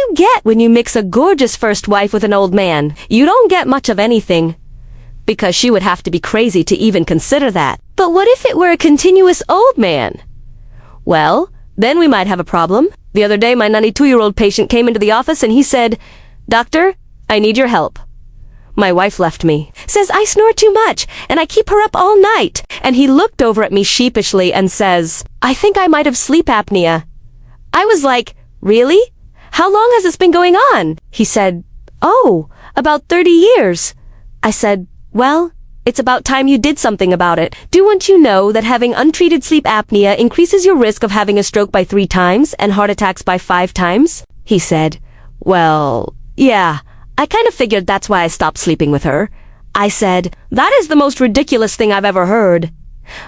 you get when you mix a gorgeous first wife with an old man? You don't get much of anything, because she would have to be crazy to even consider that. But what if it were a continuous old man? Well, then we might have a problem. The other day, my 92-year-old patient came into the office and he said, "Doctor, I need your help. My wife left me. Says I snore too much, and I keep her up all night." And he looked over at me sheepishly and says, "I think I might have sleep apnea." I was like, "Really? How long has this been going on?" He said, "Oh, about 30 years. I said, "Well, it's about time you did something about it. Don't you know that having untreated sleep apnea increases your risk of having a stroke by 3 times and heart attacks by 5 times? He said, "Well, yeah. I kind of figured that's why I stopped sleeping with her." I said, "That is the most ridiculous thing I've ever heard."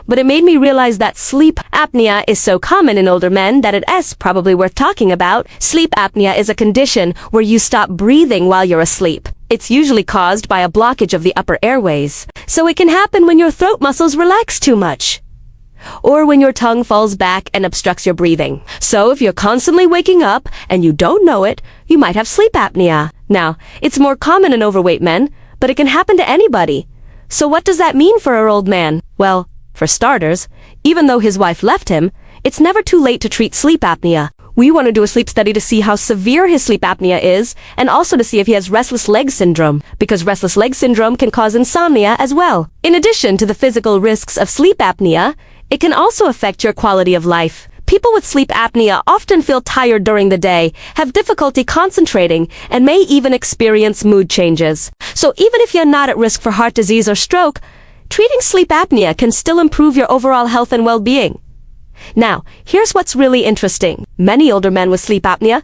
But it made me realize that sleep apnea is so common in older men that it's probably worth talking about. Sleep apnea is a condition where you stop breathing while you're asleep. It's usually caused by a blockage of the upper airways, so it can happen when your throat muscles relax too much, or when your tongue falls back and obstructs your breathing. So if you're constantly waking up and you don't know it, you might have sleep apnea. Now, it's more common in overweight men, but it can happen to anybody. So what does that mean for our old man? Well, for starters, even though his wife left him, it's never too late to treat sleep apnea. We want to do a sleep study to see how severe his sleep apnea is, and also to see if he has restless leg syndrome, because restless leg syndrome can cause insomnia as well. In addition to the physical risks of sleep apnea, it can also affect your quality of life. People with sleep apnea often feel tired during the day, have difficulty concentrating, and may even experience mood changes. So even if you're not at risk for heart disease or stroke, treating sleep apnea can still improve your overall health and well-being. Now, here's what's really interesting. Many older men with sleep apnea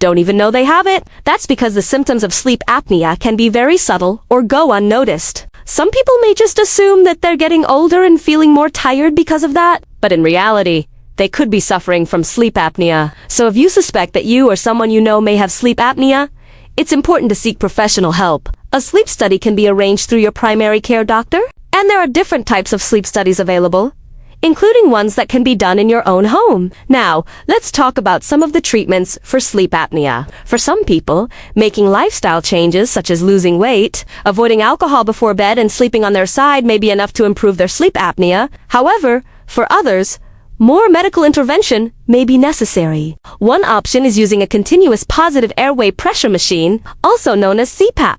don't even know they have it. That's because the symptoms of sleep apnea can be very subtle or go unnoticed. Some people may just assume that they're getting older and feeling more tired because of that, but in reality, they could be suffering from sleep apnea. So if you suspect that you or someone you know may have sleep apnea, it's important to seek professional help. A sleep study can be arranged through your primary care doctor, and there are different types of sleep studies available, including ones that can be done in your own home. Now, let's talk about some of the treatments for sleep apnea. For some people, making lifestyle changes such as losing weight, avoiding alcohol before bed, and sleeping on their side may be enough to improve their sleep apnea. However, for others, more medical intervention may be necessary. One option is using a continuous positive airway pressure machine, also known as CPAP.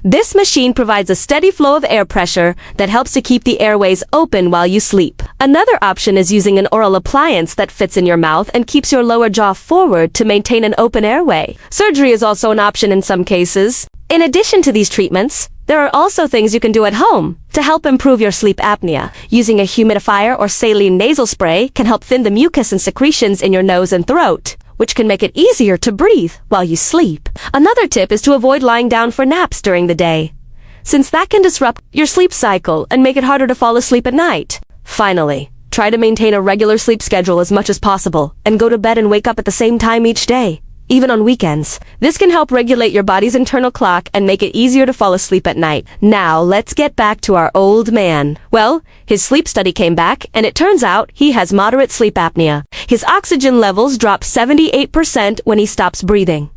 This machine provides a steady flow of air pressure that helps to keep the airways open while you sleep. Another option is using an oral appliance that fits in your mouth and keeps your lower jaw forward to maintain an open airway. Surgery is also an option in some cases. In addition to these treatments, there are also things you can do at home to help improve your sleep apnea. Using a humidifier or saline nasal spray can help thin the mucus and secretions in your nose and throat, which can make it easier to breathe while you sleep. Another tip is to avoid lying down for naps during the day, since that can disrupt your sleep cycle and make it harder to fall asleep at night. Finally, try to maintain a regular sleep schedule as much as possible and go to bed and wake up at the same time each day, even on weekends. This can help regulate your body's internal clock and make it easier to fall asleep at night. Now, let's get back to our old man. Well, his sleep study came back, and it turns out he has moderate sleep apnea. His oxygen levels drop 78% when he stops breathing.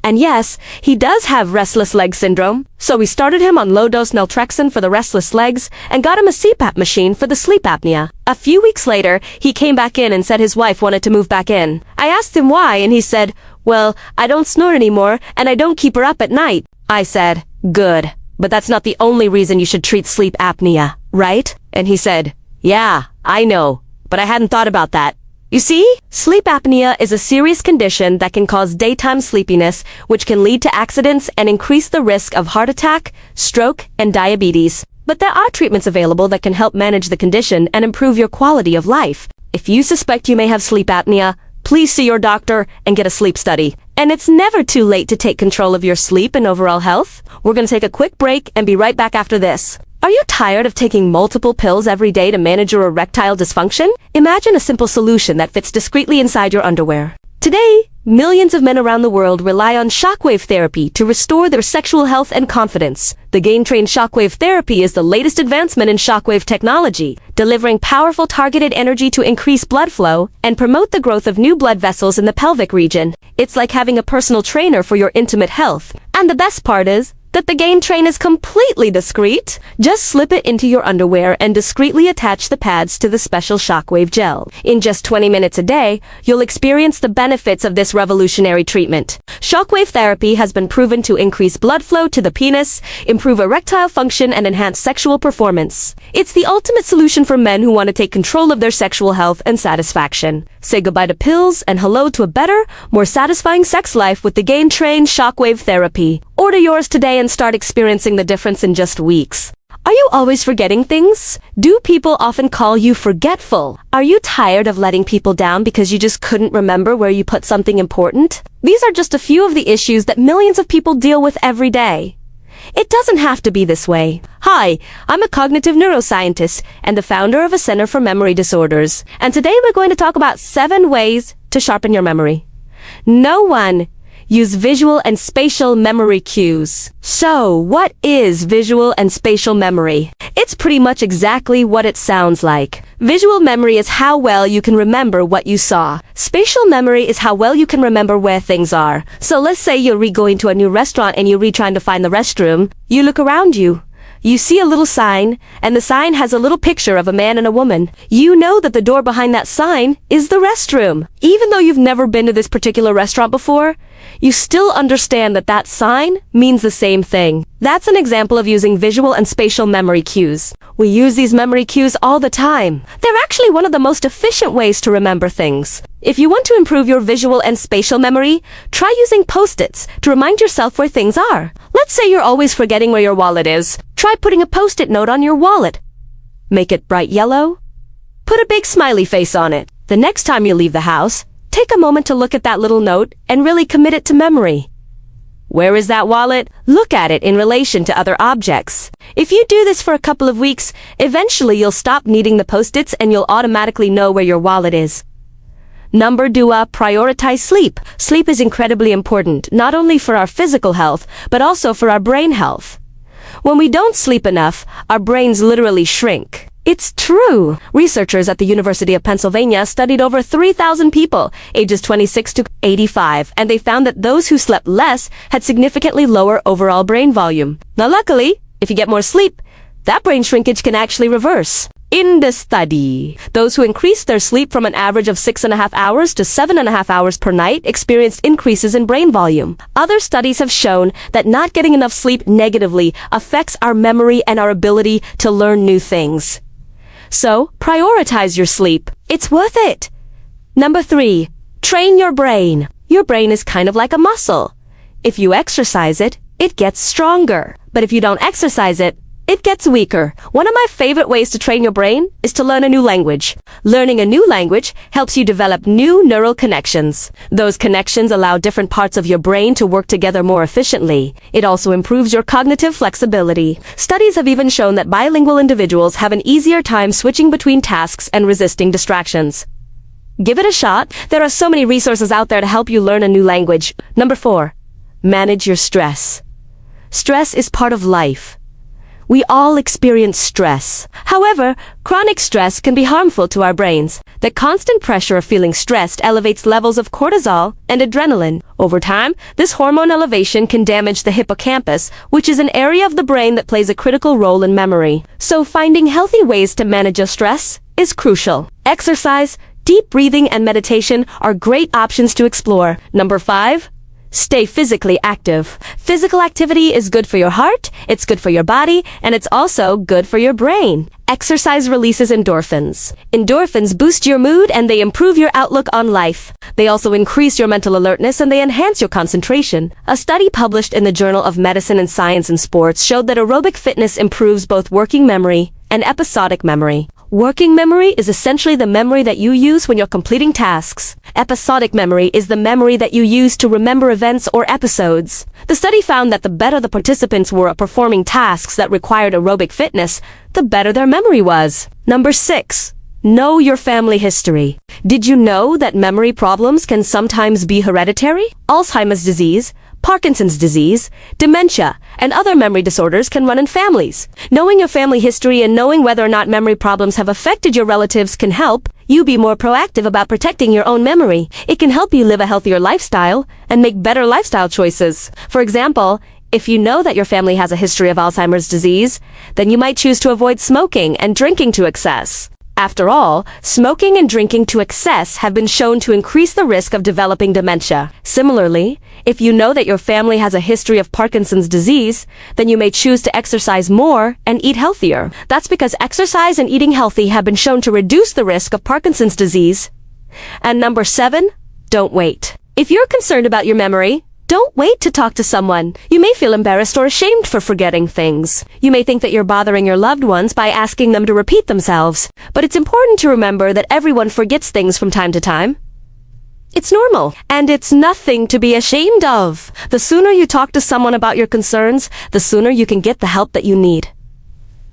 And yes, he does have restless leg syndrome, so we started him on low-dose naltrexone for the restless legs and got him a CPAP machine for the sleep apnea. A few weeks later, he came back in and said his wife wanted to move back in. I asked him why, and he said, "Well, I don't snore anymore, and I don't keep her up at night." I said, "Good, but that's not the only reason you should treat sleep apnea, right?" And he said, "Yeah, I know, but I hadn't thought about that." You see, sleep apnea is a serious condition that can cause daytime sleepiness, which can lead to accidents and increase the risk of heart attack, stroke, and diabetes. But there are treatments available that can help manage the condition and improve your quality of life. If you suspect you may have sleep apnea, please see your doctor and get a sleep study. And it's never too late to take control of your sleep and overall health. We're going to take a quick break and be right back after this. Are you tired of taking multiple pills every day to manage your erectile dysfunction? Imagine a simple solution that fits discreetly inside your underwear. Today, millions of men around the world rely on shockwave therapy to restore their sexual health and confidence. The gain-trained shockwave therapy is the latest advancement in shockwave technology, delivering powerful targeted energy to increase blood flow and promote the growth of new blood vessels in the pelvic region. It's like having a personal trainer for your intimate health. And the best part is that the gain train is completely discreet. Just slip it into your underwear and discreetly attach the pads to the special shockwave gel. In just 20 minutes a day, you'll experience the benefits of this revolutionary treatment. Shockwave therapy has been proven to increase blood flow to the penis, improve erectile function, and enhance sexual performance. It's the ultimate solution for men who want to take control of their sexual health and satisfaction. Say goodbye to pills and hello to a better, more satisfying sex life with the Gain Train Shockwave Therapy. Order yours today and start experiencing the difference in just weeks. Are you always forgetting things? Do people often call you forgetful? Are you tired of letting people down because you just couldn't remember where you put something important? These are just a few of the issues that millions of people deal with every day. It doesn't have to be this way. Hi, I'm a cognitive neuroscientist and the founder of a Center for Memory Disorders. And today we're going to talk about 7 ways to sharpen your memory. No one. Use visual and spatial memory cues. So, what is visual and spatial memory? It's pretty much exactly what it sounds like. Visual memory is how well you can remember what you saw. Spatial memory is how well you can remember where things are. So let's say you're going to a new restaurant and you're trying to find the restroom. You look around you. You see a little sign, and the sign has a little picture of a man and a woman. You know that the door behind that sign is the restroom. Even though you've never been to this particular restaurant before, you still understand that that sign means the same thing. That's an example of using visual and spatial memory cues. We use these memory cues all the time. They're actually one of the most efficient ways to remember things. If you want to improve your visual and spatial memory, try using Post-its to remind yourself where things are. Let's say you're always forgetting where your wallet is. Try putting a Post-it note on your wallet. Make it bright yellow. Put a big smiley face on it. The next time you leave the house, take a moment to look at that little note and really commit it to memory. Where is that wallet? Look at it in relation to other objects. If you do this for a couple of weeks, eventually you'll stop needing the Post-its and you'll automatically know where your wallet is. Number 2, prioritize sleep. Sleep is incredibly important, not only for our physical health, but also for our brain health. When we don't sleep enough, our brains literally shrink. It's true. Researchers at the University of Pennsylvania studied over 3,000 people, ages 26 to 85, and they found that those who slept less had significantly lower overall brain volume. Now luckily, if you get more sleep, that brain shrinkage can actually reverse. In the study, those who increased their sleep from an average of 6.5 hours to 7.5 hours per night experienced increases in brain volume. Other studies have shown that not getting enough sleep negatively affects our memory and our ability to learn new things. So, prioritize your sleep. It's worth it. Number 3, train your brain. Your brain is kind of like a muscle. If you exercise it, it gets stronger. But if you don't exercise it, it gets weaker. One of my favorite ways to train your brain is to learn a new language. Learning a new language helps you develop new neural connections. Those connections allow different parts of your brain to work together more efficiently. It also improves your cognitive flexibility. Studies have even shown that bilingual individuals have an easier time switching between tasks and resisting distractions. Give it a shot. There are so many resources out there to help you learn a new language. Number 4, manage your stress. Stress is part of life. We all experience stress. However, chronic stress can be harmful to our brains. The constant pressure of feeling stressed elevates levels of cortisol and adrenaline. Over time, this hormone elevation can damage the hippocampus, which is an area of the brain that plays a critical role in memory. So finding healthy ways to manage your stress is crucial. Exercise, deep breathing, and meditation are great options to explore. Number 5, stay physically active. Physical activity is good for your heart, it's good for your body, and it's also good for your brain. Exercise releases endorphins. Endorphins boost your mood and they improve your outlook on life. They also increase your mental alertness and they enhance your concentration. A study published in the Journal of Medicine and Science and Sports showed that aerobic fitness improves both working memory and episodic memory. Working memory is essentially the memory that you use when you're completing tasks. Episodic memory is the memory that you use to remember events or episodes. The study found that the better the participants were at performing tasks that required aerobic fitness, the better their memory was. Number 6, know your family history. Did you know that memory problems can sometimes be hereditary? Alzheimer's disease, Parkinson's disease, dementia, and other memory disorders can run in families. Knowing your family history and knowing whether or not memory problems have affected your relatives can help you be more proactive about protecting your own memory. It can help you live a healthier lifestyle and make better lifestyle choices. For example, if you know that your family has a history of Alzheimer's disease, then you might choose to avoid smoking and drinking to excess. After all, smoking and drinking to excess have been shown to increase the risk of developing dementia. Similarly, if you know that your family has a history of Parkinson's disease, then you may choose to exercise more and eat healthier. That's because exercise and eating healthy have been shown to reduce the risk of Parkinson's disease. And number 7, don't wait. If you're concerned about your memory, don't wait to talk to someone. You may feel embarrassed or ashamed for forgetting things. You may think that you're bothering your loved ones by asking them to repeat themselves. But it's important to remember that everyone forgets things from time to time. It's normal, and it's nothing to be ashamed of. The sooner you talk to someone about your concerns, the sooner you can get the help that you need.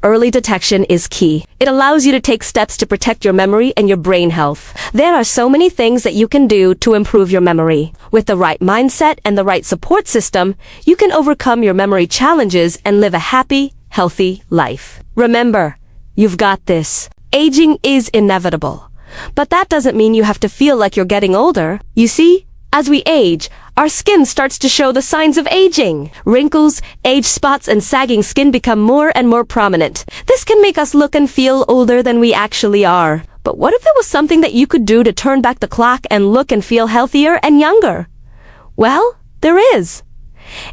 Early detection is key. It allows you to take steps to protect your memory and your brain health. There are so many things that you can do to improve your memory. With the right mindset and the right support system, you can overcome your memory challenges and live a happy, healthy life. Remember, you've got this. Aging is inevitable. But that doesn't mean you have to feel like you're getting older. You see, as we age, our skin starts to show the signs of aging. Wrinkles, age spots, and sagging skin become more and more prominent. This can make us look and feel older than we actually are. But what if there was something that you could do to turn back the clock and look and feel healthier and younger? Well, there is.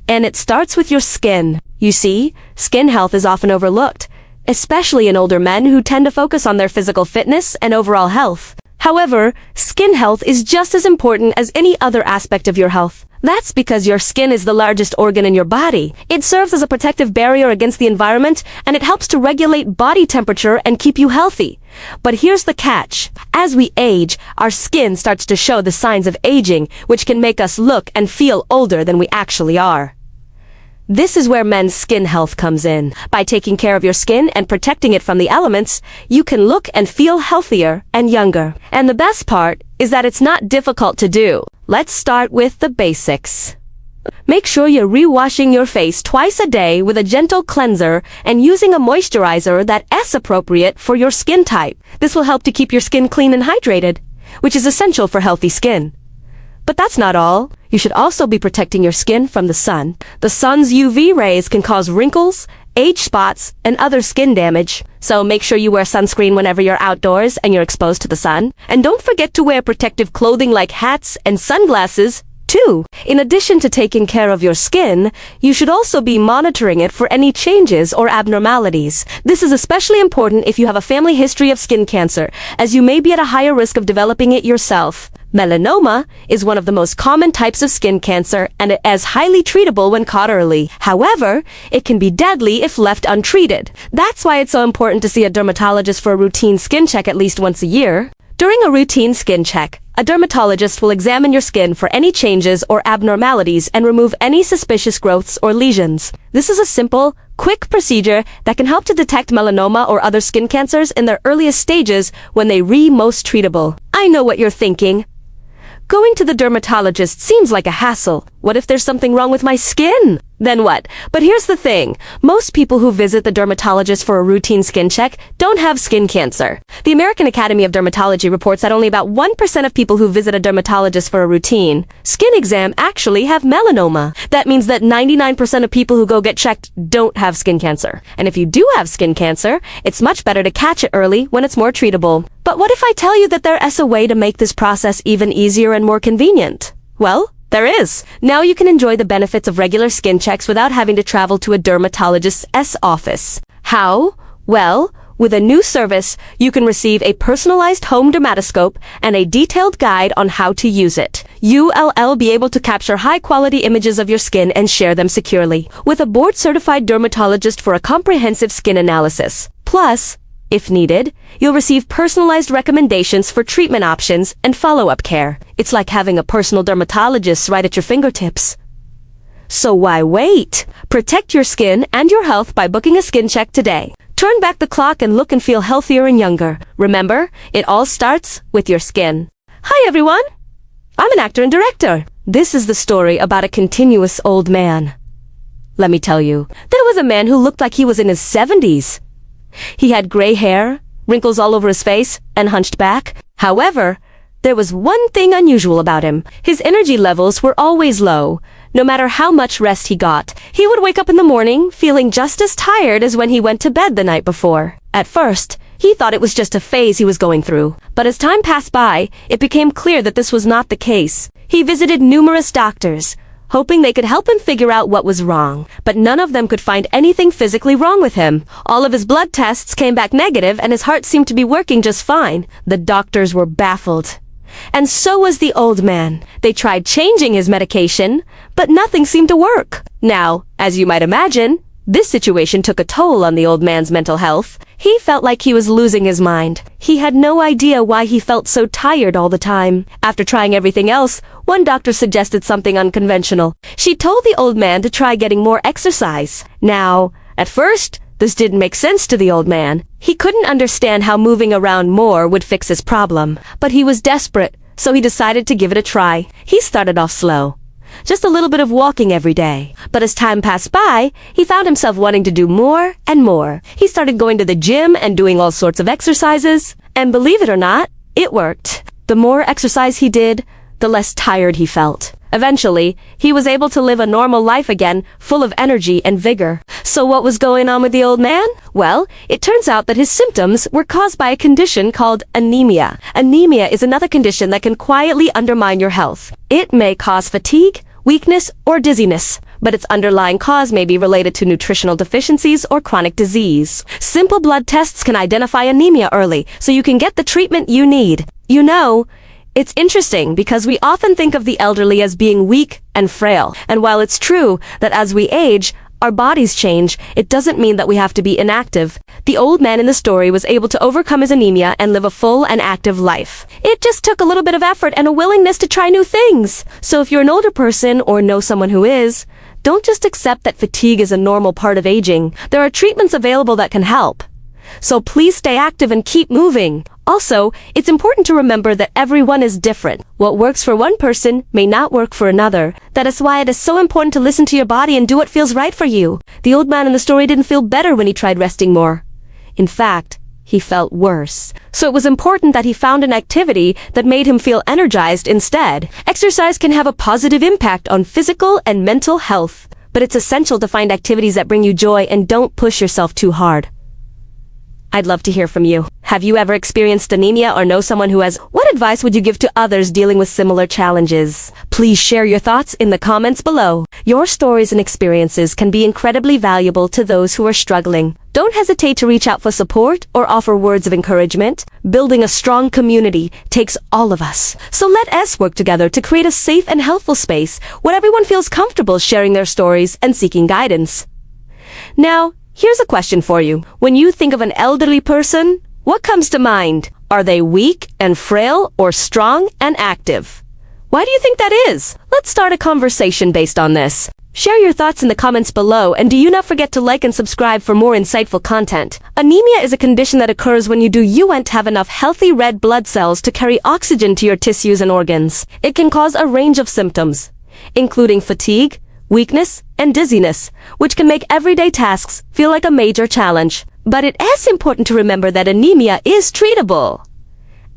And it starts with your skin. You see, skin health is often overlooked, especially in older men who tend to focus on their physical fitness and overall health. However, skin health is just as important as any other aspect of your health. That's because your skin is the largest organ in your body. It serves as a protective barrier against the environment, and it helps to regulate body temperature and keep you healthy. But here's the catch. As we age, our skin starts to show the signs of aging, which can make us look and feel older than we actually are. This is where men's skin health comes in. By taking care of your skin and protecting it from the elements, you can look and feel healthier and younger. And the best part is that it's not difficult to do. Let's start with the basics. Make sure you're re-washing your face twice a day with a gentle cleanser and using a moisturizer that is appropriate for your skin type. This will help to keep your skin clean and hydrated, which is essential for healthy skin. But that's not all. You should also be protecting your skin from the sun. The sun's UV rays can cause wrinkles, age spots, and other skin damage. So make sure you wear sunscreen whenever you're outdoors and you're exposed to the sun. And don't forget to wear protective clothing like hats and sunglasses, too. In addition to taking care of your skin, you should also be monitoring it for any changes or abnormalities. This is especially important if you have a family history of skin cancer, as you may be at a higher risk of developing it yourself. Melanoma is one of the most common types of skin cancer, and it is highly treatable when caught early. However, it can be deadly if left untreated. That's why it's so important to see a dermatologist for a routine skin check at least once a year. During a routine skin check, a dermatologist will examine your skin for any changes or abnormalities and remove any suspicious growths or lesions. This is a simple, quick procedure that can help to detect melanoma or other skin cancers in their earliest stages when they are most treatable. I know what you're thinking. Going to the dermatologist seems like a hassle. What if there's something wrong with my skin? Then what? But here's the thing. Most people who visit the dermatologist for a routine skin check don't have skin cancer. The American Academy of Dermatology reports that only about 1% of people who visit a dermatologist for a routine skin exam actually have melanoma. That means that 99% of people who go get checked don't have skin cancer. And if you do have skin cancer, it's much better to catch it early when it's more treatable. But what if I tell you that there is a way to make this process even easier and more convenient? Well, there is. Now you can enjoy the benefits of regular skin checks without having to travel to a dermatologist's office. How? Well, with a new service, you can receive a personalized home dermatoscope and a detailed guide on how to use it. You'll be able to capture high-quality images of your skin and share them securely, with a board-certified dermatologist for a comprehensive skin analysis. Plus, if needed, you'll receive personalized recommendations for treatment options and follow-up care. It's like having a personal dermatologist right at your fingertips. So why wait? Protect your skin and your health by booking a skin check today. Turn back the clock and look and feel healthier and younger. Remember, it all starts with your skin. Hi everyone! I'm an actor and director. This is the story about a continuous old man. Let me tell you, there was a man who looked like he was in his 70s. He had gray hair, wrinkles all over his face, and hunched back. However, there was one thing unusual about him. His energy levels were always low. No matter how much rest he got, he would wake up in the morning feeling just as tired as when he went to bed the night before. At first, he thought it was just a phase he was going through. But as time passed by, it became clear that this was not the case. He visited numerous doctors, hoping they could help him figure out what was wrong. But none of them could find anything physically wrong with him. All of his blood tests came back negative and his heart seemed to be working just fine. The doctors were baffled. And so was the old man. They tried changing his medication, but nothing seemed to work. Now, as you might imagine, this situation took a toll on the old man's mental health. He felt like he was losing his mind. He had no idea why he felt so tired all the time. After trying everything else, one doctor suggested something unconventional. She told the old man to try getting more exercise. Now, at first, this didn't make sense to the old man. He couldn't understand how moving around more would fix his problem. But he was desperate, so he decided to give it a try. He started off slow, just a little bit of walking every day. But as time passed by, he found himself wanting to do more and more. He started going to the gym and doing all sorts of exercises. And believe it or not, it worked. The more exercise he did, the less tired he felt. Eventually, he was able to live a normal life again, full of energy and vigor. So what was going on with the old man? Well, it turns out that his symptoms were caused by a condition called anemia. Anemia is another condition that can quietly undermine your health. It may cause fatigue, weakness, or dizziness, but its underlying cause may be related to nutritional deficiencies or chronic disease. Simple blood tests can identify anemia early, so you can get the treatment you need. You know, it's interesting because we often think of the elderly as being weak and frail, and while it's true that as we age, our bodies change, it doesn't mean that we have to be inactive. The old man in the story was able to overcome his anemia and live a full and active life. It just took a little bit of effort and a willingness to try new things. So if you're an older person or know someone who is, don't just accept that fatigue is a normal part of aging. There are treatments available that can help. So please stay active and keep moving. Also, it's important to remember that everyone is different. What works for one person may not work for another. That is why it is so important to listen to your body and do what feels right for you. The old man in the story didn't feel better when he tried resting more. In fact, he felt worse. So it was important that he found an activity that made him feel energized instead. Exercise can have a positive impact on physical and mental health, but it's essential to find activities that bring you joy and don't push yourself too hard. I'd love to hear from you. Have you ever experienced anemia or know someone who has? What advice would you give to others dealing with similar challenges? Please share your thoughts in the comments below. Your stories and experiences can be incredibly valuable to those who are struggling. Don't hesitate to reach out for support or offer words of encouragement. Building a strong community takes all of us. So let us work together to create a safe and helpful space where everyone feels comfortable sharing their stories and seeking guidance. Now, here's a question for you. When you think of an elderly person, what comes to mind? Are they weak and frail or strong and active? Why do you think that is? Let's start a conversation based on this. Share your thoughts in the comments below, and do not forget to like and subscribe for more insightful content. Anemia is a condition that occurs when you won't have enough healthy red blood cells to carry oxygen to your tissues and organs. It can cause a range of symptoms, including fatigue, weakness, and dizziness, which can make everyday tasks feel like a major challenge. But it is important to remember that anemia is treatable.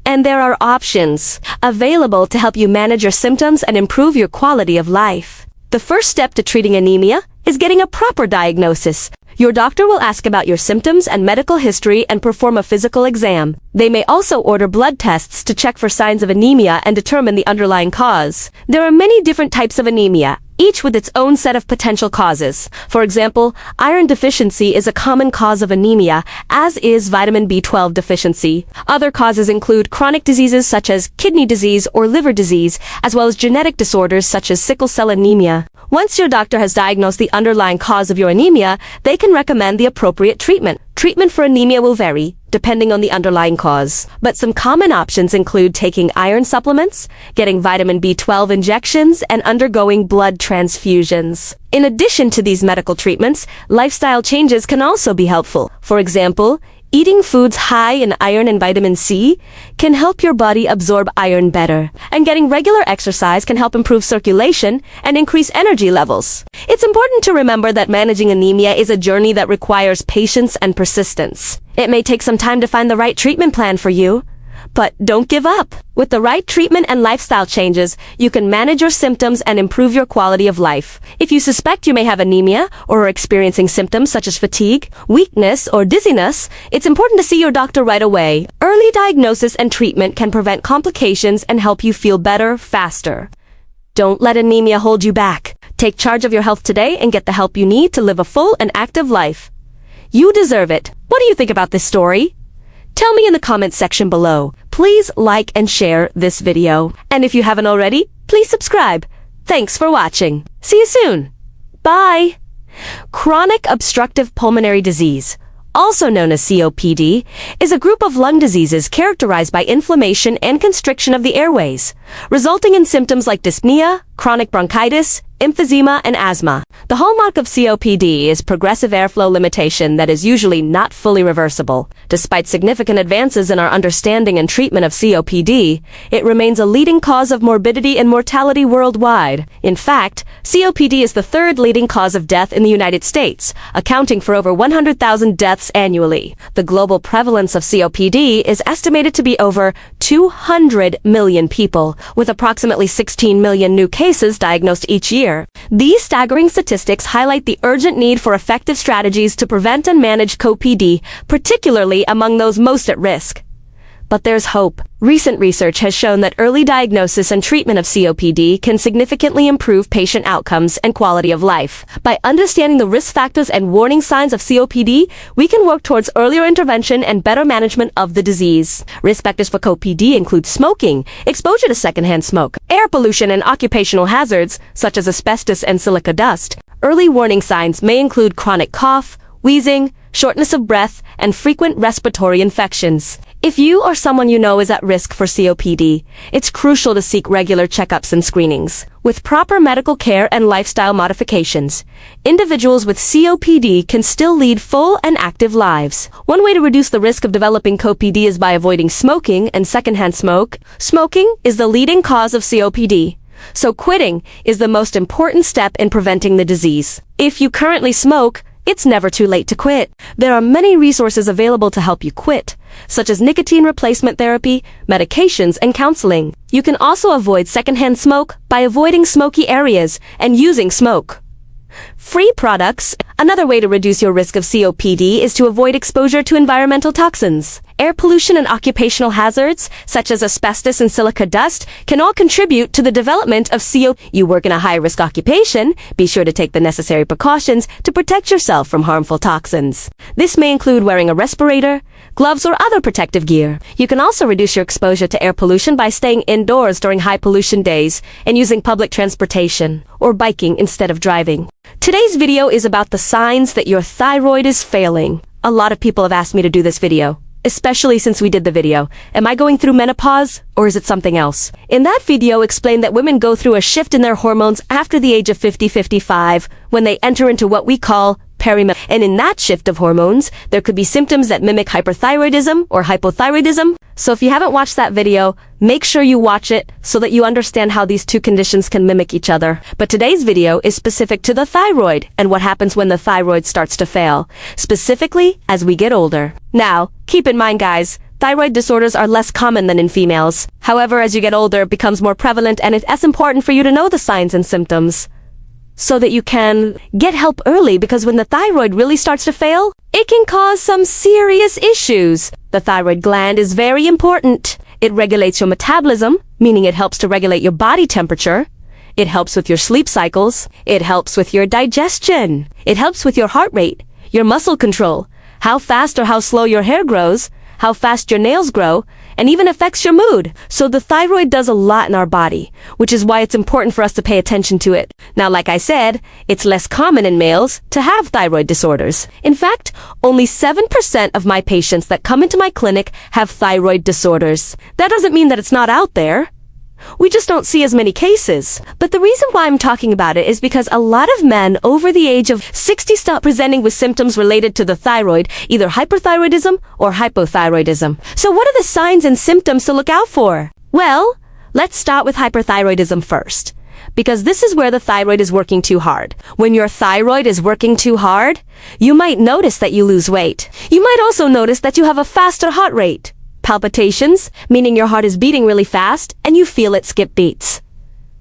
And there are options available to help you manage your symptoms and improve your quality of life. The first step to treating anemia is getting a proper diagnosis. Your doctor will ask about your symptoms and medical history and perform a physical exam. They may also order blood tests to check for signs of anemia and determine the underlying cause. There are many different types of anemia, each with its own set of potential causes. For example, iron deficiency is a common cause of anemia, as is vitamin B12 deficiency. Other causes include chronic diseases such as kidney disease or liver disease, as well as genetic disorders such as sickle cell anemia. Once your doctor has diagnosed the underlying cause of your anemia, they can recommend the appropriate treatment. Treatment for anemia will vary, depending on the underlying cause. But some common options include taking iron supplements, getting vitamin B12 injections, and undergoing blood transfusions. In addition to these medical treatments, lifestyle changes can also be helpful. For example, eating foods high in iron and vitamin C can help your body absorb iron better, and getting regular exercise can help improve circulation and increase energy levels. It's important to remember that managing anemia is a journey that requires patience and persistence. It may take some time to find the right treatment plan for you, but don't give up. With the right treatment and lifestyle changes, you can manage your symptoms and improve your quality of life. If you suspect you may have anemia or are experiencing symptoms such as fatigue, weakness, or dizziness, it's important to see your doctor right away. Early diagnosis and treatment can prevent complications and help you feel better faster. Don't let anemia hold you back. Take charge of your health today and get the help you need to live a full and active life. You deserve it. What do you think about this story? Tell me in the comments section below. Please like and share this video. And if you haven't already, please subscribe. Thanks for watching. See you soon. Bye. Chronic obstructive pulmonary disease, also known as COPD, is a group of lung diseases characterized by inflammation and constriction of the airways, resulting in symptoms like dyspnea, chronic bronchitis, emphysema, and asthma. The hallmark of COPD is progressive airflow limitation that is usually not fully reversible. Despite significant advances in our understanding and treatment of COPD, it remains a leading cause of morbidity and mortality worldwide. In fact, COPD is the third leading cause of death in the United States, accounting for over 100,000 deaths annually. The global prevalence of COPD is estimated to be over 200 million people, with approximately 16 million new cases diagnosed each year. These staggering statistics highlight the urgent need for effective strategies to prevent and manage COPD, particularly among those most at risk. But there's hope. Recent research has shown that early diagnosis and treatment of COPD can significantly improve patient outcomes and quality of life. By understanding the risk factors and warning signs of COPD, we can work towards earlier intervention and better management of the disease. Risk factors for COPD include smoking, exposure to secondhand smoke, air pollution, and occupational hazards, such as asbestos and silica dust. Early warning signs may include chronic cough, wheezing, shortness of breath, and frequent respiratory infections. If you or someone you know is at risk for COPD, it's crucial to seek regular checkups and screenings. With proper medical care and lifestyle modifications, individuals with COPD can still lead full and active lives. One way to reduce the risk of developing COPD is by avoiding smoking and secondhand smoke. Smoking is the leading cause of COPD, so quitting is the most important step in preventing the disease. If you currently smoke, it's never too late to quit. There are many resources available to help you quit, such as nicotine replacement therapy, medications, and counseling. You can also avoid secondhand smoke by avoiding smoky areas and using smoke-free products. Another way to reduce your risk of COPD is to avoid exposure to environmental toxins. Air pollution and occupational hazards, such as asbestos and silica dust, can all contribute to the development of COPD. You work in a high-risk occupation, be sure to take the necessary precautions to protect yourself from harmful toxins. This may include wearing a respirator, gloves, or other protective gear. You can also reduce your exposure to air pollution by staying indoors during high-pollution days and using public transportation or biking instead of driving. Today's video is about the signs that your thyroid is failing. A lot of people have asked me to do this video, especially since we did the video, am I going through menopause, or is it something else? In that video, explained that women go through a shift in their hormones after the age of 50-55, when they enter into what we call perimenopause. And in that shift of hormones, there could be symptoms that mimic hyperthyroidism or hypothyroidism. So if you haven't watched that video, make sure you watch it so that you understand how these two conditions can mimic each other. But today's video is specific to the thyroid and what happens when the thyroid starts to fail, specifically as we get older. Now, keep in mind, guys, thyroid disorders are less common than in females. However, as you get older, it becomes more prevalent, and it's as important for you to know the signs and symptoms so that you can get help early, because when the thyroid really starts to fail, it can cause some serious issues. The thyroid gland is very important. It regulates your metabolism, meaning it helps to regulate your body temperature. It helps with your sleep cycles. It helps with your digestion. It helps with your heart rate, your muscle control, how fast or how slow your hair grows, how fast your nails grow, and even affects your mood. So the thyroid does a lot in our body, which is why it's important for us to pay attention to it. Now, like I said, it's less common in males to have thyroid disorders. In fact, only 7% of my patients that come into my clinic have thyroid disorders. That doesn't mean that it's not out there. We just don't see as many cases. But the reason why I'm talking about it is because a lot of men over the age of 60 start presenting with symptoms related to the thyroid, either hyperthyroidism or hypothyroidism. So what are the signs and symptoms to look out for? Well, let's start with hyperthyroidism first, because this is where the thyroid is working too hard. When your thyroid is working too hard, you might notice that you lose weight. You might also notice that you have a faster heart rate. Palpitations, meaning your heart is beating really fast and you feel it skip beats.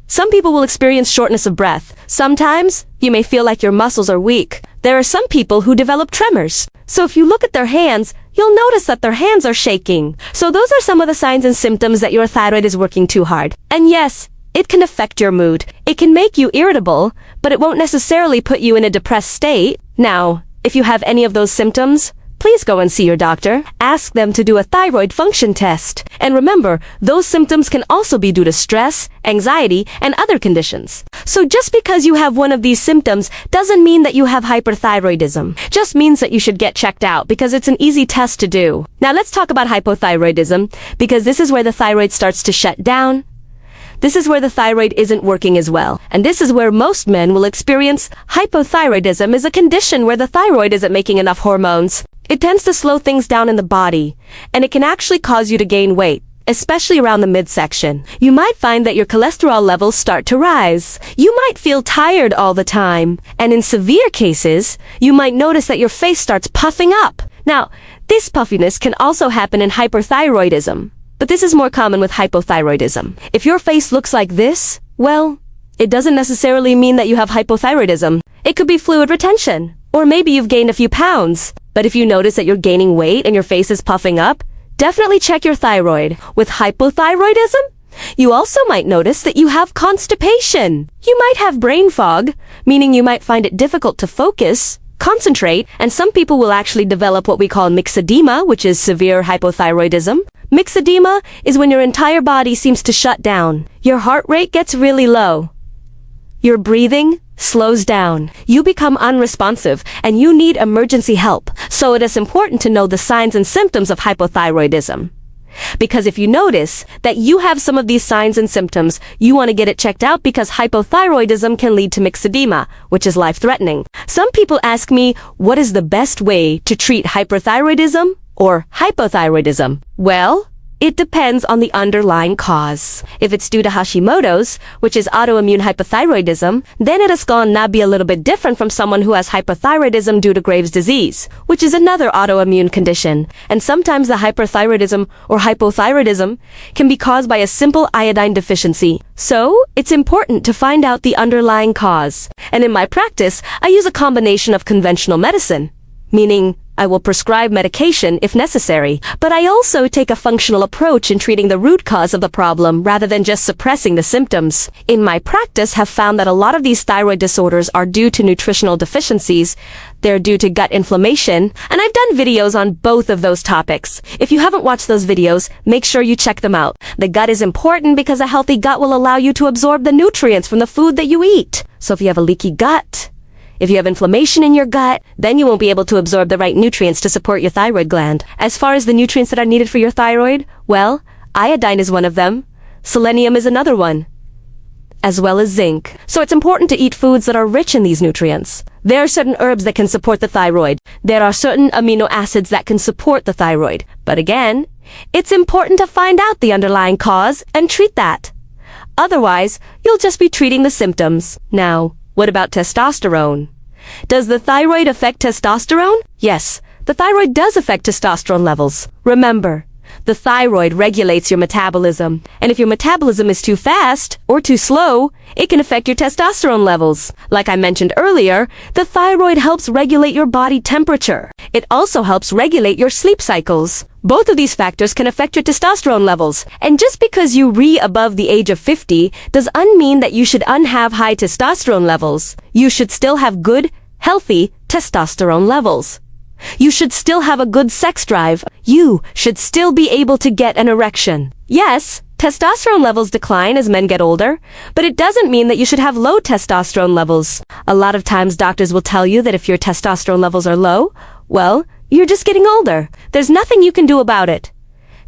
Some people will experience shortness of breath. Sometimes, you may feel like your muscles are weak. There are some people who develop tremors. So if you look at their hands, you'll notice that their hands are shaking. So those are some of the signs and symptoms that your thyroid is working too hard. And yes, it can affect your mood. It can make you irritable, but it won't necessarily put you in a depressed state. Now, if you have any of those symptoms, please go and see your doctor. Ask them to do a thyroid function test. And remember, those symptoms can also be due to stress, anxiety, and other conditions. So just because you have one of these symptoms doesn't mean that you have hyperthyroidism. Just means that you should get checked out because it's an easy test to do. Now let's talk about hypothyroidism, because this is where the thyroid starts to shut down. This is where the thyroid isn't working as well. And this is where most men will experience hypothyroidism, is a condition where the thyroid isn't making enough hormones. It tends to slow things down in the body, and it can actually cause you to gain weight, especially around the midsection. You might find that your cholesterol levels start to rise. You might feel tired all the time, and in severe cases, you might notice that your face starts puffing up. Now, this puffiness can also happen in hyperthyroidism, but this is more common with hypothyroidism. If your face looks like this, well, it doesn't necessarily mean that you have hypothyroidism. It could be fluid retention, or maybe you've gained a few pounds. But if you notice that you're gaining weight and your face is puffing up, definitely check your thyroid. With hypothyroidism, you also might notice that you have constipation. You might have brain fog, meaning you might find it difficult to focus, concentrate, and some people will actually develop what we call myxedema, which is severe hypothyroidism. Myxedema is when your entire body seems to shut down. Your heart rate gets really low. Your breathing slows down. You become unresponsive, and you need emergency help. So it is important to know the signs and symptoms of hypothyroidism. Because if you notice that you have some of these signs and symptoms, you want to get it checked out, because hypothyroidism can lead to myxedema, which is life-threatening. Some people ask me, what is the best way to treat hyperthyroidism or hypothyroidism? Well, it depends on the underlying cause. If it's due to Hashimoto's, which is autoimmune hypothyroidism, then it is going to be a little bit different from someone who has hypothyroidism due to Graves' disease, which is another autoimmune condition. And sometimes the hyperthyroidism or hypothyroidism can be caused by a simple iodine deficiency. So, it's important to find out the underlying cause. And in my practice, I use a combination of conventional medicine, meaning I will prescribe medication if necessary, but I also take a functional approach in treating the root cause of the problem rather than just suppressing the symptoms. In my practice, have found that a lot of these thyroid disorders are due to nutritional deficiencies. They're due to gut inflammation, and I've done videos on both of those topics. If you haven't watched those videos, make sure you check them out. The gut is important because a healthy gut will allow you to absorb the nutrients from the food that you eat. So if you have a leaky gut, if you have inflammation in your gut, then you won't be able to absorb the right nutrients to support your thyroid gland. As far as the nutrients that are needed for your thyroid, well, iodine is one of them. Selenium is another one, as well as zinc. So it's important to eat foods that are rich in these nutrients. There are certain herbs that can support the thyroid. There are certain amino acids that can support the thyroid. But again, it's important to find out the underlying cause and treat that. Otherwise, you'll just be treating the symptoms. Now, what about testosterone? Does the thyroid affect testosterone? Yes, the thyroid does affect testosterone levels. Remember, the thyroid regulates your metabolism, and if your metabolism is too fast or too slow, it can affect your testosterone levels. Like I mentioned earlier, the thyroid helps regulate your body temperature. It also helps regulate your sleep cycles. Both of these factors can affect your testosterone levels. And just because you reach above the age of 50 does not mean that you should have high testosterone levels. You should still have good, healthy testosterone levels. You should still have a good sex drive. You should still be able to get an erection. Yes, testosterone levels decline as men get older, but it doesn't mean that you should have low testosterone levels. A lot of times doctors will tell you that if your testosterone levels are low, well, you're just getting older. There's nothing you can do about it.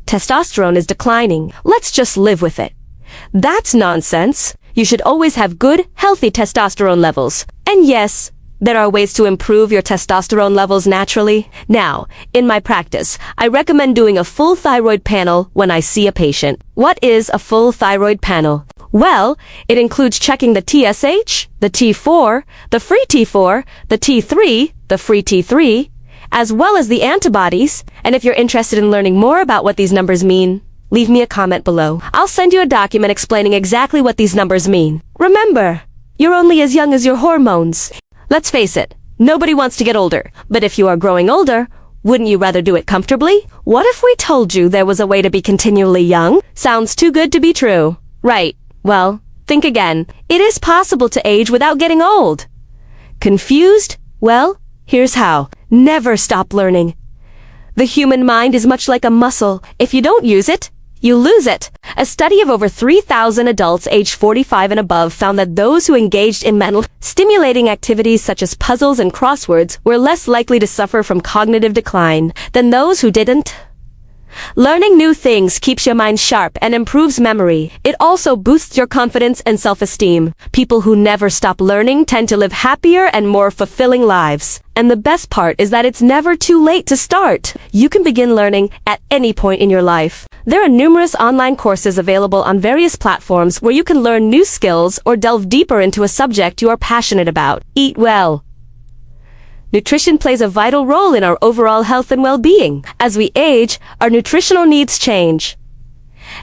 Testosterone is declining. Let's just live with it. That's nonsense. You should always have good, healthy testosterone levels. And yes, there are ways to improve your testosterone levels naturally. Now, in my practice, I recommend doing a full thyroid panel when I see a patient. What is a full thyroid panel? Well, it includes checking the TSH, the T4, the free T4, the T3, the free T3, as well as the antibodies. And if you're interested in learning more about what these numbers mean, leave me a comment below. I'll send you a document explaining exactly what these numbers mean. Remember, you're only as young as your hormones. Let's face it, nobody wants to get older. But if you are growing older, wouldn't you rather do it comfortably? What if we told you there was a way to be continually young? Sounds too good to be true. Right. Well, think again. It is possible to age without getting old. Confused? Well, here's how. Never stop learning. The human mind is much like a muscle. If you don't use it, you lose it. A study of over 3,000 adults aged 45 and above found that those who engaged in mental stimulating activities such as puzzles and crosswords were less likely to suffer from cognitive decline than those who didn't. Learning new things keeps your mind sharp and improves memory. It also boosts your confidence and self-esteem. People who never stop learning tend to live happier and more fulfilling lives. And the best part is that it's never too late to start. You can begin learning at any point in your life. There are numerous online courses available on various platforms where you can learn new skills or delve deeper into a subject you are passionate about. Eat well. Nutrition plays a vital role in our overall health and well-being. As we age, our nutritional needs change.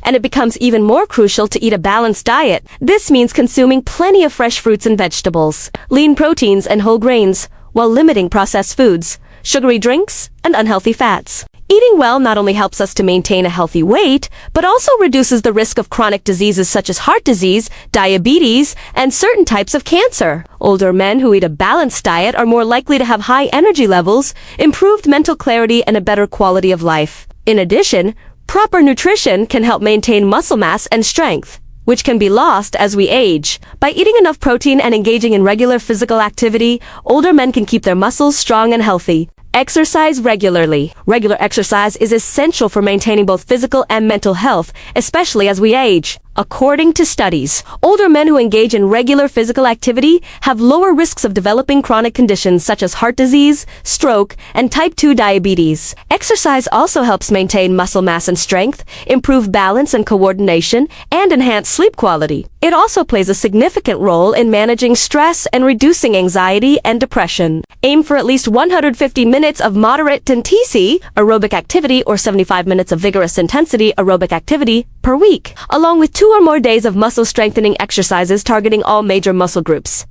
And it becomes even more crucial to eat a balanced diet. This means consuming plenty of fresh fruits and vegetables, lean proteins and whole grains, while limiting processed foods, sugary drinks, and unhealthy fats. Eating well not only helps us to maintain a healthy weight, but also reduces the risk of chronic diseases such as heart disease, diabetes, and certain types of cancer. Older men who eat a balanced diet are more likely to have high energy levels, improved mental clarity, and a better quality of life. In addition, proper nutrition can help maintain muscle mass and strength, which can be lost as we age. By eating enough protein and engaging in regular physical activity, older men can keep their muscles strong and healthy. Exercise regularly. Regular exercise is essential for maintaining both physical and mental health, especially as we age. According to studies, older men who engage in regular physical activity have lower risks of developing chronic conditions such as heart disease, stroke, and type 2 diabetes. Exercise also helps maintain muscle mass and strength, improve balance and coordination, and enhance sleep quality. It also plays a significant role in managing stress and reducing anxiety and depression. Aim for at least 150 minutes of moderate intensity aerobic activity or 75 minutes of vigorous intensity aerobic activity per week, along with 2 or more days of muscle strengthening exercises targeting all major muscle groups.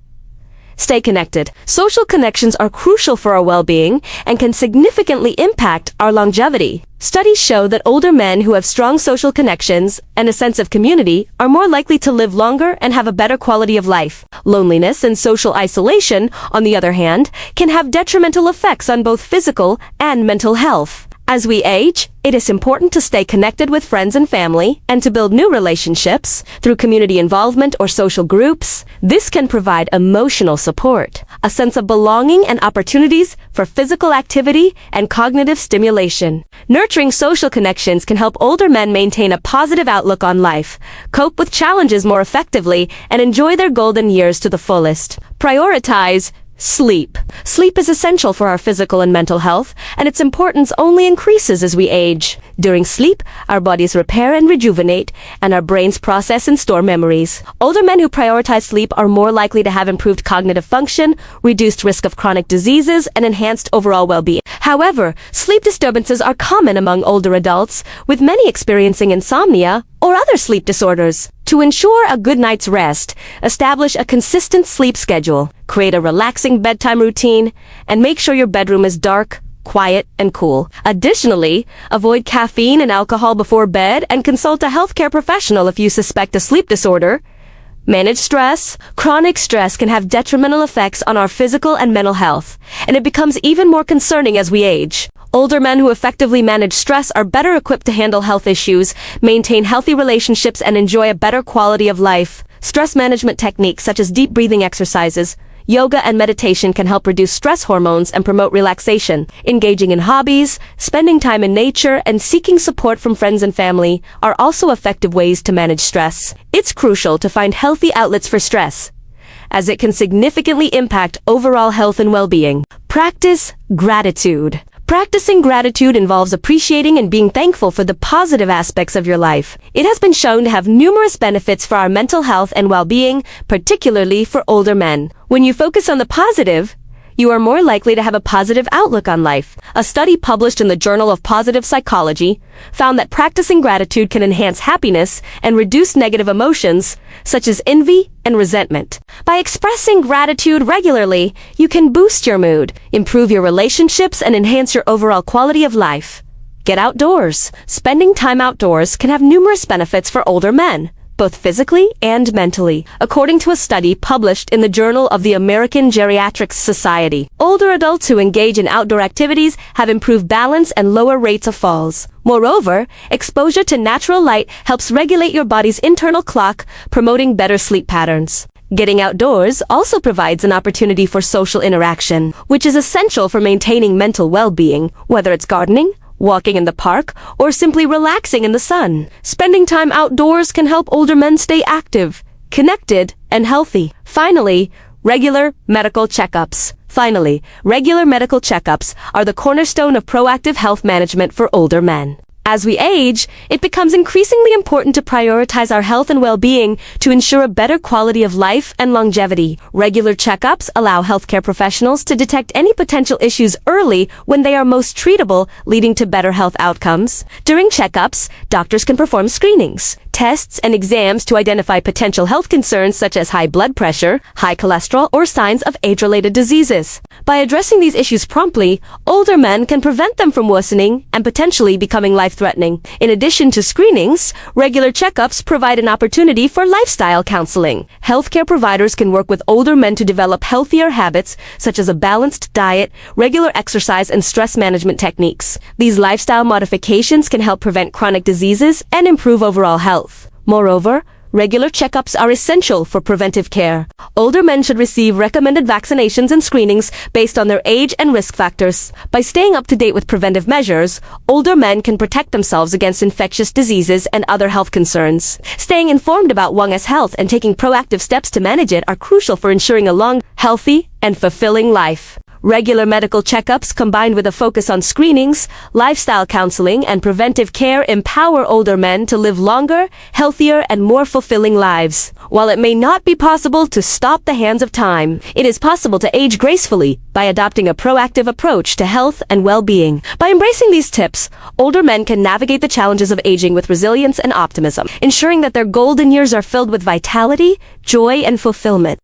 Stay connected. Social connections are crucial for our well-being and can significantly impact our longevity. Studies show that older men who have strong social connections and a sense of community are more likely to live longer and have a better quality of life. Loneliness and social isolation, on the other hand, can have detrimental effects on both physical and mental health. As we age, it is important to stay connected with friends and family and to build new relationships through community involvement or social groups. This can provide emotional support, a sense of belonging, and opportunities for physical activity and cognitive stimulation. Nurturing social connections can help older men maintain a positive outlook on life, cope with challenges more effectively, and enjoy their golden years to the fullest. Prioritize sleep. Sleep is essential for our physical and mental health, and its importance only increases as we age. During sleep, our bodies repair and rejuvenate, and our brains process and store memories. Older men who prioritize sleep are more likely to have improved cognitive function, reduced risk of chronic diseases, and enhanced overall well-being. However, sleep disturbances are common among older adults, with many experiencing insomnia or other sleep disorders. To ensure a good night's rest, establish a consistent sleep schedule, create a relaxing bedtime routine, and make sure your bedroom is dark, quiet, and cool. Additionally, avoid caffeine and alcohol before bed and consult a healthcare professional if you suspect a sleep disorder. Manage stress. Chronic stress can have detrimental effects on our physical and mental health, and it becomes even more concerning as we age. Older men who effectively manage stress are better equipped to handle health issues, maintain healthy relationships, and enjoy a better quality of life. Stress management techniques such as deep breathing exercises, yoga, and meditation can help reduce stress hormones and promote relaxation. Engaging in hobbies, spending time in nature, and seeking support from friends and family are also effective ways to manage stress. It's crucial to find healthy outlets for stress, as it can significantly impact overall health and well-being. Practice gratitude. Practicing gratitude involves appreciating and being thankful for the positive aspects of your life. It has been shown to have numerous benefits for our mental health and well-being, particularly for older men. When you focus on the positive, you are more likely to have a positive outlook on life. A study published in the Journal of Positive Psychology found that practicing gratitude can enhance happiness and reduce negative emotions, such as envy and resentment. By expressing gratitude regularly, you can boost your mood, improve your relationships, and enhance your overall quality of life. Get outdoors. Spending time outdoors can have numerous benefits for older men, both physically and mentally. According to a study published in the Journal of the American Geriatrics Society, older adults who engage in outdoor activities have improved balance and lower rates of falls. Moreover, exposure to natural light helps regulate your body's internal clock, promoting better sleep patterns. Getting outdoors also provides an opportunity for social interaction, which is essential for maintaining mental well-being, whether it's gardening, walking in the park, or simply relaxing in the sun. Spending time outdoors can help older men stay active, connected, and healthy. Finally, regular medical checkups. Regular medical checkups are the cornerstone of proactive health management for older men. As we age, it becomes increasingly important to prioritize our health and well-being to ensure a better quality of life and longevity. Regular checkups allow healthcare professionals to detect any potential issues early when they are most treatable, leading to better health outcomes. During checkups, doctors can perform screenings, tests, and exams to identify potential health concerns such as high blood pressure, high cholesterol, or signs of age-related diseases. By addressing these issues promptly, older men can prevent them from worsening and potentially becoming life-threatening. In addition to screenings, regular checkups provide an opportunity for lifestyle counseling. Healthcare providers can work with older men to develop healthier habits such as a balanced diet, regular exercise, and stress management techniques. These lifestyle modifications can help prevent chronic diseases and improve overall health. Moreover, regular checkups are essential for preventive care. Older men should receive recommended vaccinations and screenings based on their age and risk factors. By staying up to date with preventive measures, older men can protect themselves against infectious diseases and other health concerns. Staying informed about one's health and taking proactive steps to manage it are crucial for ensuring a long, healthy, and fulfilling life. Regular medical checkups combined with a focus on screenings, lifestyle counseling, and preventive care empower older men to live longer, healthier, and more fulfilling lives. While it may not be possible to stop the hands of time, it is possible to age gracefully by adopting a proactive approach to health and well-being. By embracing these tips, older men can navigate the challenges of aging with resilience and optimism, ensuring that their golden years are filled with vitality, joy, and fulfillment.